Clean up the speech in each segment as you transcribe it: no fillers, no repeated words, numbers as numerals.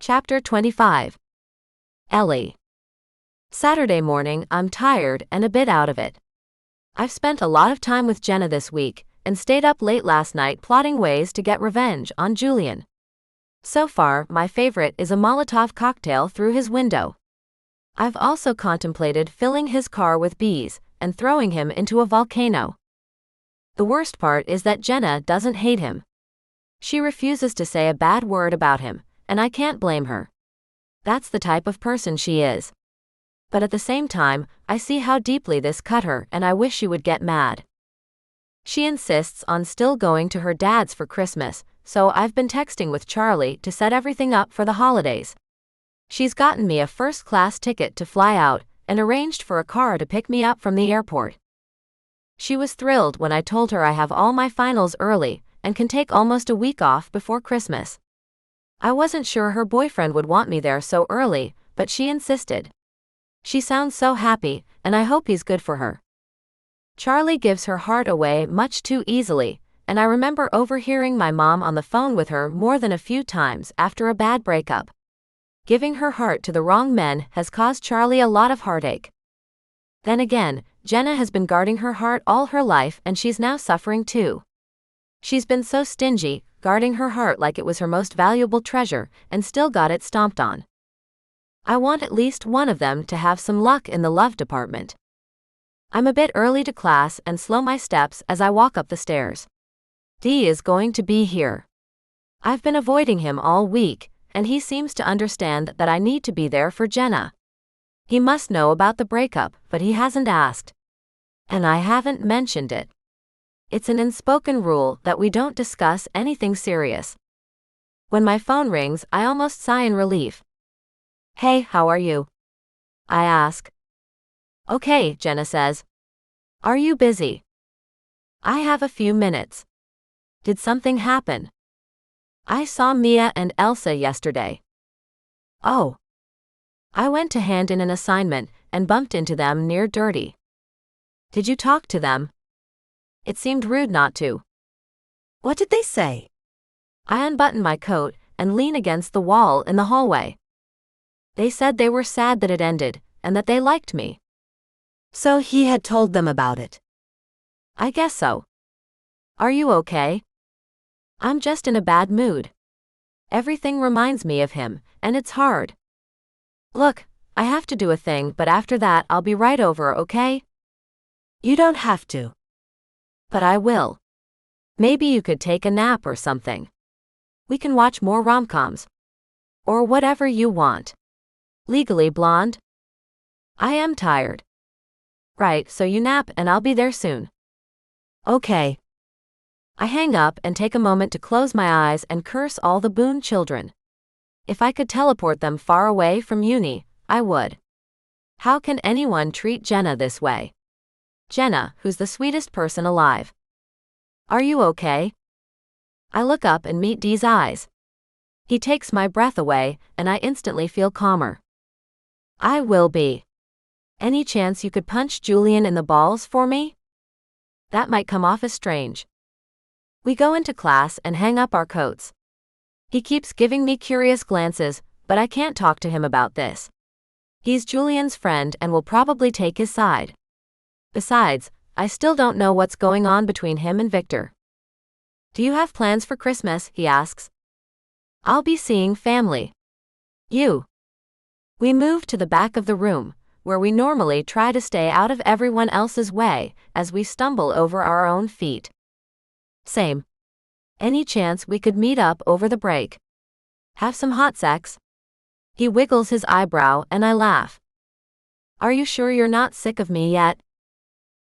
Chapter 25. Ellie. Saturday morning, I'm tired and a bit out of it. I've spent a lot of time with Jenna this week, and stayed up late last night plotting ways to get revenge on Julian. So far, my favorite is a Molotov cocktail through his window. I've also contemplated filling his car with bees, and throwing him into a volcano. The worst part is that Jenna doesn't hate him. She refuses to say a bad word about him, and I can't blame her. That's the type of person she is. But at the same time, I see how deeply this cut her and I wish she would get mad. She insists on still going to her dad's for Christmas, so I've been texting with Charlie to set everything up for the holidays. She's gotten me a first-class ticket to fly out, and arranged for a car to pick me up from the airport. She was thrilled when I told her I have all my finals early, and can take almost a week off before Christmas. I wasn't sure her boyfriend would want me there so early, but she insisted. She sounds so happy, and I hope he's good for her. Charlie gives her heart away much too easily, and I remember overhearing my mom on the phone with her more than a few times after a bad breakup. Giving her heart to the wrong men has caused Charlie a lot of heartache. Then again, Jenna has been guarding her heart all her life and she's now suffering too. She's been so stingy, guarding her heart like it was her most valuable treasure, and still got it stomped on. I want at least one of them to have some luck in the love department. I'm a bit early to class and slow my steps as I walk up the stairs. D is going to be here. I've been avoiding him all week, and he seems to understand that I need to be there for Jenna. He must know about the breakup, but he hasn't asked. And I haven't mentioned it. It's an unspoken rule that we don't discuss anything serious. When my phone rings, I almost sigh in relief. "Hey, how are you?" I ask. "Okay," Jenna says. "Are you busy?" "I have a few minutes." "Did something happen?" "I saw Mia and Elsa yesterday." "Oh." "I went to hand in an assignment, and bumped into them near Dirty." "Did you talk to them?" It seemed rude not to. "What did they say?" I unbutton my coat, and lean against the wall in the hallway. "They said they were sad that it ended, and that they liked me." "So he had told them about it." "I guess so." "Are you okay?" "I'm just in a bad mood. Everything reminds me of him, and it's hard." "Look, I have to do a thing, but after that I'll be right over, okay?" "You don't have to." "But I will. Maybe you could take a nap or something. We can watch more rom-coms. Or whatever you want. Legally Blonde?" "I am tired." "Right, so you nap and I'll be there soon." "Okay." I hang up and take a moment to close my eyes and curse all the Boone children. If I could teleport them far away from uni, I would. How can anyone treat Jenna this way? Jenna, who's the sweetest person alive. "Are you okay?" I look up and meet Dee's eyes. He takes my breath away, and I instantly feel calmer. "I will be. Any chance you could punch Julian in the balls for me?" That might come off as strange. We go into class and hang up our coats. He keeps giving me curious glances, but I can't talk to him about this. He's Julian's friend and will probably take his side. Besides, I still don't know what's going on between him and Victor. "Do you have plans for Christmas?" he asks. "I'll be seeing family." "You?" We move to the back of the room, where we normally try to stay out of everyone else's way, as we stumble over our own feet. "Same. Any chance we could meet up over the break? Have some hot sex?" He wiggles his eyebrow and I laugh. "Are you sure you're not sick of me yet?"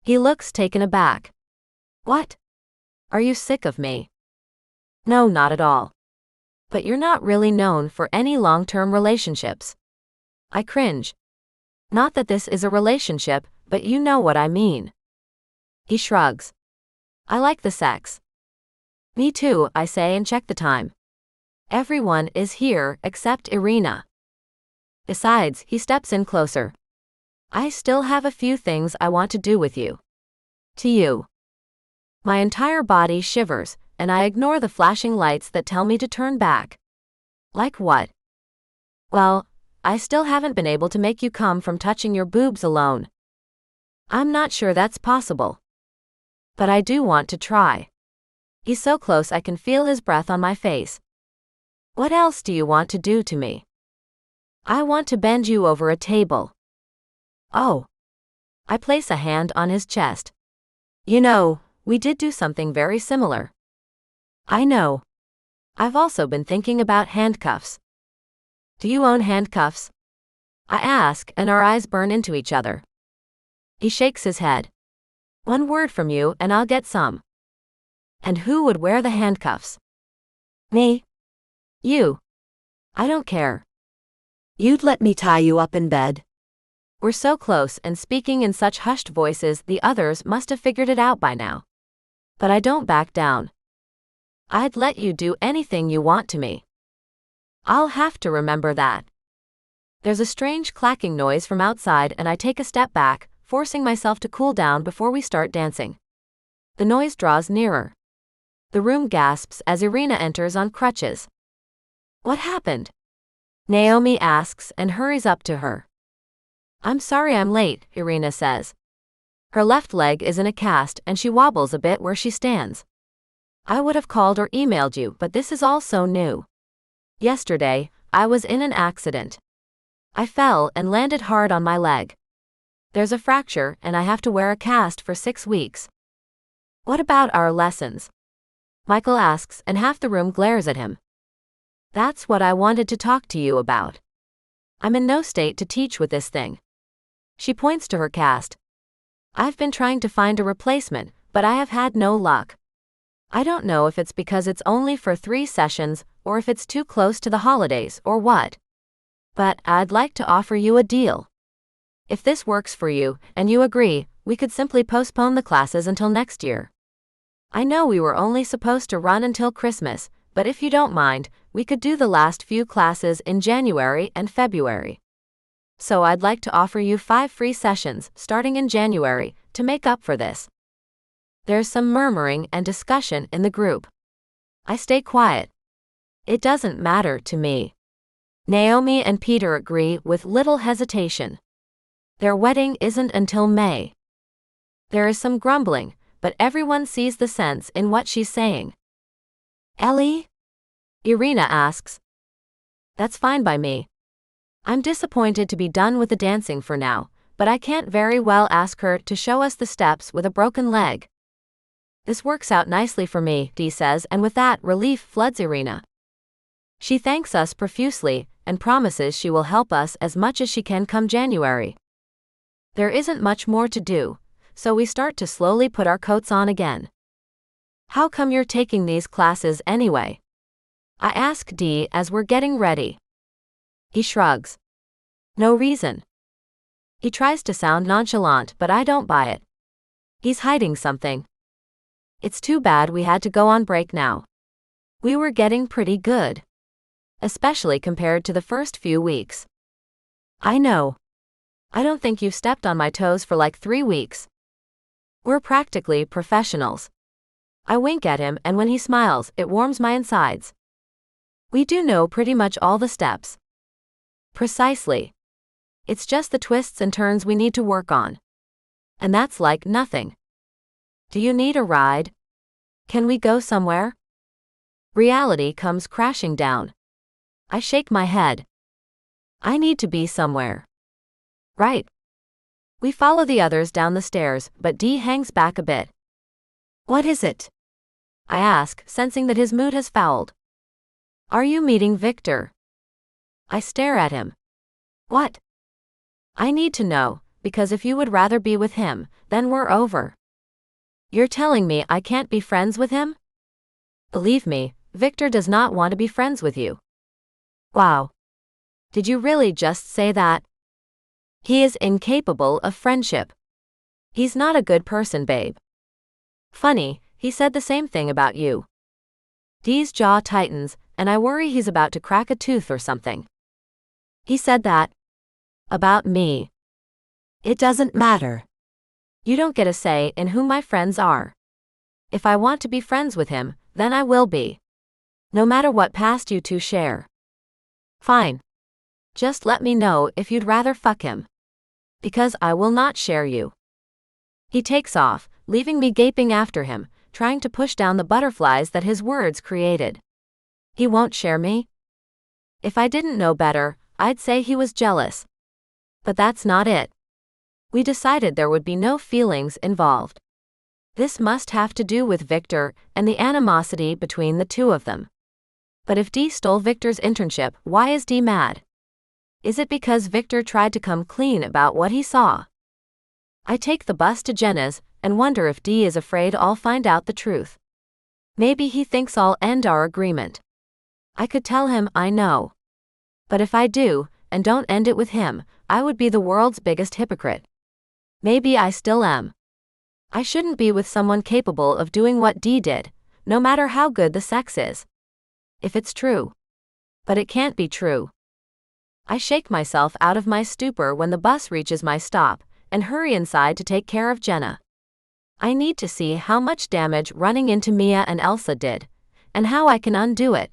He looks taken aback. "What? Are you sick of me?" "No, not at all. But you're not really known for any long-term relationships." I cringe. "Not that this is a relationship, but you know what I mean." He shrugs. "I like the sex." "Me too," I say and check the time. Everyone is here except Irina. Besides, he steps in closer. "I still have a few things I want to do with you." "To you." My entire body shivers, and I ignore the flashing lights that tell me to turn back. "Like what?" Well, I still haven't been able to make you come from touching your boobs alone. I'm not sure that's possible. But I do want to try. He's so close I can feel his breath on my face. What else do you want to do to me? I want to bend you over a table. Oh. I place a hand on his chest. You know, we did do something very similar. I know. I've also been thinking about handcuffs. Do you own handcuffs? I ask, and our eyes burn into each other. He shakes his head. One word from you and I'll get some. And who would wear the handcuffs? Me? You. I don't care. You'd let me tie you up in bed? We're so close and speaking in such hushed voices the others must have figured it out by now. But I don't back down. I'd let you do anything you want to me. I'll have to remember that. There's a strange clacking noise from outside and I take a step back, forcing myself to cool down before we start dancing. The noise draws nearer. The room gasps as Irina enters on crutches. What happened? Naomi asks and hurries up to her. I'm sorry I'm late, Irina says. Her left leg is in a cast and she wobbles a bit where she stands. I would have called or emailed you, but this is all so new. Yesterday, I was in an accident. I fell and landed hard on my leg. There's a fracture and I have to wear a cast for 6 weeks. What about our lessons? Michael asks and half the room glares at him. That's what I wanted to talk to you about. I'm in no state to teach with this thing. She points to her cast. I've been trying to find a replacement, but I have had no luck. I don't know if it's because it's only for 3 sessions, or if it's too close to the holidays, or what. But I'd like to offer you a deal. If this works for you, and you agree, we could simply postpone the classes until next year. I know we were only supposed to run until Christmas, but if you don't mind, we could do the last few classes in January and February. So I'd like to offer you 5 free sessions, starting in January, to make up for this. There's some murmuring and discussion in the group. I stay quiet. It doesn't matter to me. Naomi and Peter agree with little hesitation. Their wedding isn't until May. There is some grumbling, but everyone sees the sense in what she's saying. Ellie? Irina asks. That's fine by me. I'm disappointed to be done with the dancing for now, but I can't very well ask her to show us the steps with a broken leg. This works out nicely for me, Dee says, and with that, relief floods Irina. She thanks us profusely and promises she will help us as much as she can come January. There isn't much more to do, so we start to slowly put our coats on again. How come you're taking these classes anyway? I ask Dee as we're getting ready. He shrugs. No reason. He tries to sound nonchalant, but I don't buy it. He's hiding something. It's too bad we had to go on break now. We were getting pretty good. Especially compared to the first few weeks. I know. I don't think you've stepped on my toes for like 3 weeks. We're practically professionals. I wink at him and when he smiles, it warms my insides. We do know pretty much all the steps. Precisely. It's just the twists and turns we need to work on. And that's like nothing. Do you need a ride? Can we go somewhere? Reality comes crashing down. I shake my head. I need to be somewhere. Right. We follow the others down the stairs, but Dee hangs back a bit. What is it? I ask, sensing that his mood has fouled. Are you meeting Victor? I stare at him. What? I need to know, because if you would rather be with him, then we're over. You're telling me I can't be friends with him? Believe me, Victor does not want to be friends with you. Wow. Did you really just say that? He is incapable of friendship. He's not a good person, babe. Funny, he said the same thing about you. Dee's jaw tightens, and I worry he's about to crack a tooth or something. He said that. About me. It doesn't matter. You don't get a say in who my friends are. If I want to be friends with him, then I will be. No matter what past you two share. Fine. Just let me know if you'd rather fuck him. Because I will not share you. He takes off, leaving me gaping after him, trying to push down the butterflies that his words created. He won't share me? If I didn't know better, I'd say he was jealous. But that's not it. We decided there would be no feelings involved. This must have to do with Victor and the animosity between the two of them. But if D stole Victor's internship, why is D mad? Is it because Victor tried to come clean about what he saw? I take the bus to Jenna's and wonder if D is afraid I'll find out the truth. Maybe he thinks I'll end our agreement. I could tell him I know. But if I do, and don't end it with him, I would be the world's biggest hypocrite. Maybe I still am. I shouldn't be with someone capable of doing what D did, no matter how good the sex is. If it's true. But it can't be true. I shake myself out of my stupor when the bus reaches my stop, and hurry inside to take care of Jenna. I need to see how much damage running into Mia and Elsa did, and how I can undo it.